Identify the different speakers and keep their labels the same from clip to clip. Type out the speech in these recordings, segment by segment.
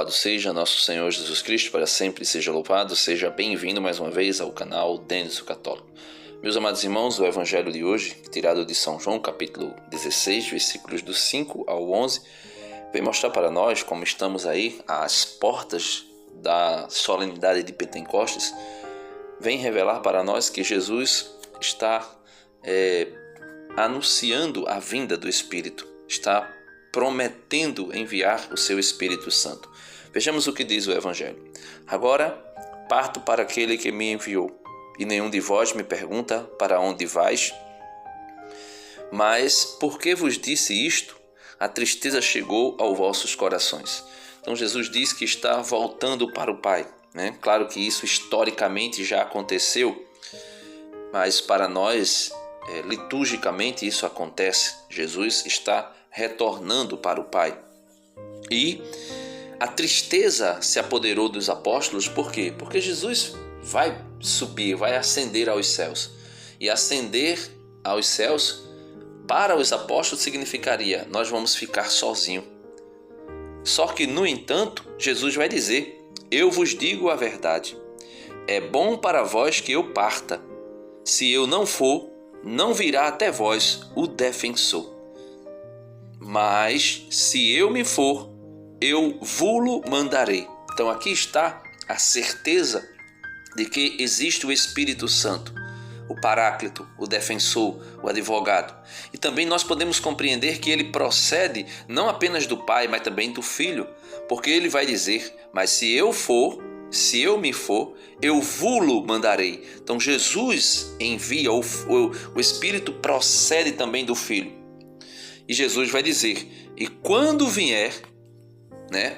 Speaker 1: Louvado seja nosso Senhor Jesus Cristo, para sempre seja louvado. Seja bem-vindo mais uma vez ao canal Denis o Católico. Meus amados irmãos, o Evangelho de hoje, tirado de São João, capítulo 16, versículos do 5 ao 11, vem mostrar para nós como estamos aí às portas da solenidade de Pentecostes. Vem revelar para nós que Jesus está anunciando a vinda do Espírito, está prometendo enviar o seu Espírito Santo. Vejamos o que diz o Evangelho. Agora parto para aquele que me enviou, e nenhum de vós me pergunta para onde vais. Mas porque vos disse isto, a tristeza chegou aos vossos corações. Então Jesus diz que está voltando para o Pai, né? Claro que isso historicamente já aconteceu, mas para nós, liturgicamente, isso acontece. Jesus está retornando para o Pai. E a tristeza se apoderou dos apóstolos. Por quê? Porque Jesus vai subir, vai ascender aos céus. E ascender aos céus, para os apóstolos, significaria: nós vamos ficar sozinhos. Só que, no entanto, Jesus vai dizer: eu vos digo a verdade. É bom para vós que eu parta. Se eu não for, não virá até vós o defensor. Mas, se eu me for, eu vo-lo mandarei. Então aqui está a certeza de que existe o Espírito Santo, o Paráclito, o defensor, o advogado. E também nós podemos compreender que ele procede não apenas do Pai, mas também do Filho, porque ele vai dizer: mas se eu for, se eu me for, eu vo-lo mandarei. Então Jesus envia, o Espírito procede também do Filho. E Jesus vai dizer: e quando vier,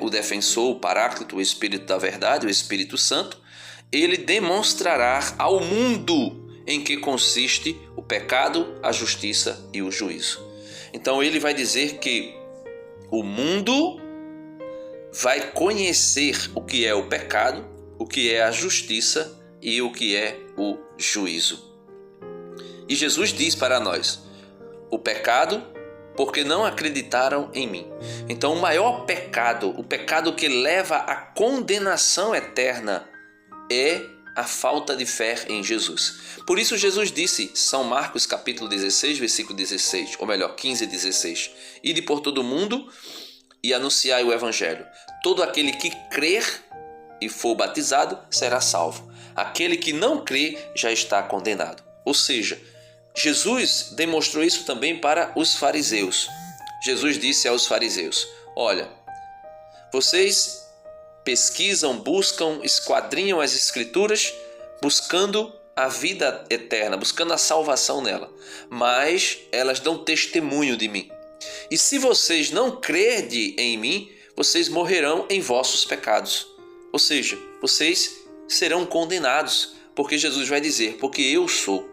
Speaker 1: o defensor, o Paráclito, o Espírito da verdade, o Espírito Santo, ele demonstrará ao mundo em que consiste o pecado, a justiça e o juízo. Então ele vai dizer que o mundo vai conhecer o que é o pecado, o que é a justiça e o que é o juízo. E Jesus diz para nós: o pecado, porque não acreditaram em mim. Então o maior pecado, o pecado que leva à condenação eterna, é a falta de fé em Jesus. Por isso Jesus disse, São Marcos capítulo 16, versículo 16, ou melhor, 15 e 16: ide por todo o mundo e anunciai o Evangelho. Todo aquele que crer e for batizado será salvo. Aquele que não crê já está condenado. Ou seja, Jesus demonstrou isso também para os fariseus. Jesus disse aos fariseus: olha, vocês pesquisam, buscam, esquadrinham as Escrituras, buscando a vida eterna, buscando a salvação nela, mas elas dão testemunho de mim. E se vocês não crerem em mim, vocês morrerão em vossos pecados. Ou seja, vocês serão condenados, porque Jesus vai dizer: porque eu sou.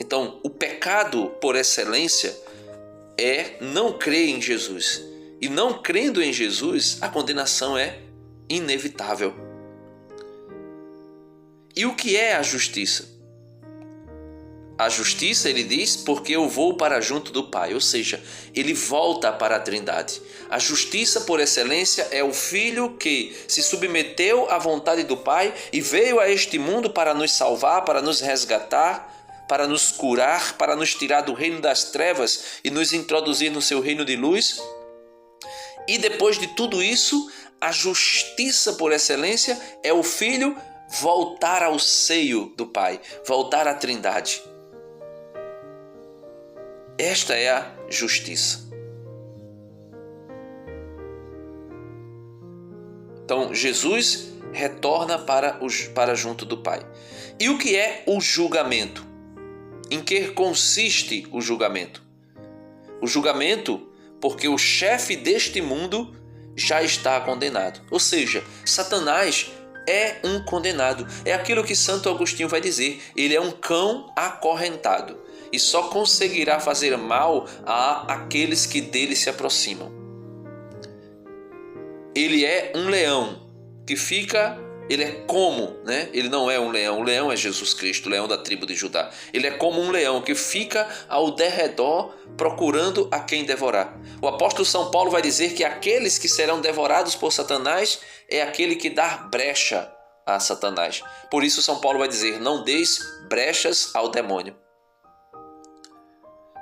Speaker 1: Então, o pecado por excelência é não crer em Jesus. E não crendo em Jesus, a condenação é inevitável. E o que é a justiça? A justiça, ele diz, porque eu vou para junto do Pai, ou seja, ele volta para a Trindade. A justiça por excelência é o Filho que se submeteu à vontade do Pai e veio a este mundo para nos salvar, para nos resgatar, para nos curar, para nos tirar do reino das trevas e nos introduzir no seu reino de luz. E depois de tudo isso, a justiça por excelência é o Filho voltar ao seio do Pai, voltar à Trindade. Esta é a justiça. Então, Jesus retorna para junto do Pai. E o que é o julgamento? Em que consiste o julgamento? O julgamento, porque o chefe deste mundo já está condenado. Ou seja, Satanás é um condenado. É aquilo que Santo Agostinho vai dizer: ele é um cão acorrentado e só conseguirá fazer mal a aqueles que dele se aproximam. Ele é um leão que fica Ele é como, né? Ele não é um leão. O leão é Jesus Cristo, o leão da tribo de Judá. Ele é como um leão que fica ao derredor procurando a quem devorar. O apóstolo São Paulo vai dizer que aqueles que serão devorados por Satanás é aquele que dá brecha a Satanás. Por isso São Paulo vai dizer: não deis brechas ao demônio.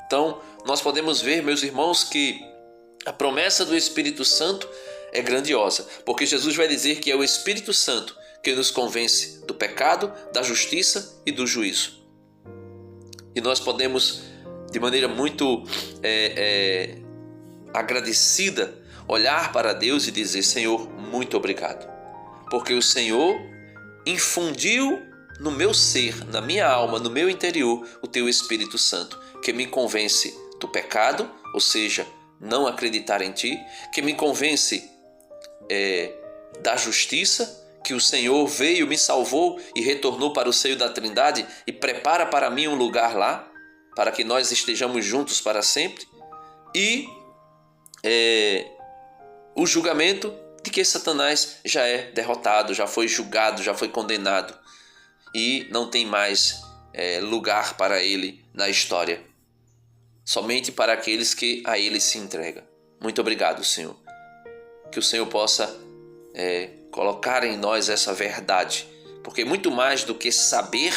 Speaker 1: Então, nós podemos ver, meus irmãos, que a promessa do Espírito Santo é grandiosa, porque Jesus vai dizer que é o Espírito Santo que nos convence do pecado, da justiça e do juízo. E nós podemos, de maneira muito agradecida, olhar para Deus e dizer: Senhor, muito obrigado, porque o Senhor infundiu no meu ser, na minha alma, no meu interior, o teu Espírito Santo, que me convence do pecado, ou seja, não acreditar em ti, que me convence da justiça, que o Senhor veio, me salvou e retornou para o seio da Trindade e prepara para mim um lugar lá, para que nós estejamos juntos para sempre, e o julgamento de que Satanás já é derrotado, já foi julgado, já foi condenado e não tem mais lugar para ele na história, somente para aqueles que a ele se entregam. Muito obrigado, Senhor. Que o Senhor possa colocar em nós essa verdade, porque muito mais do que saber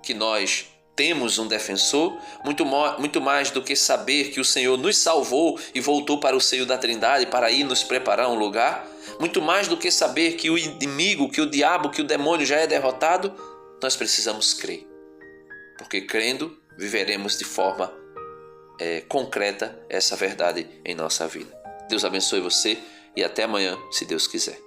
Speaker 1: que nós temos um defensor, muito mais do que saber que o Senhor nos salvou e voltou para o seio da Trindade para ir nos preparar um lugar, muito mais do que saber que o inimigo, que o diabo, que o demônio já é derrotado, nós precisamos crer, porque crendo viveremos de forma concreta essa verdade em nossa vida. Deus abençoe você e até amanhã, se Deus quiser.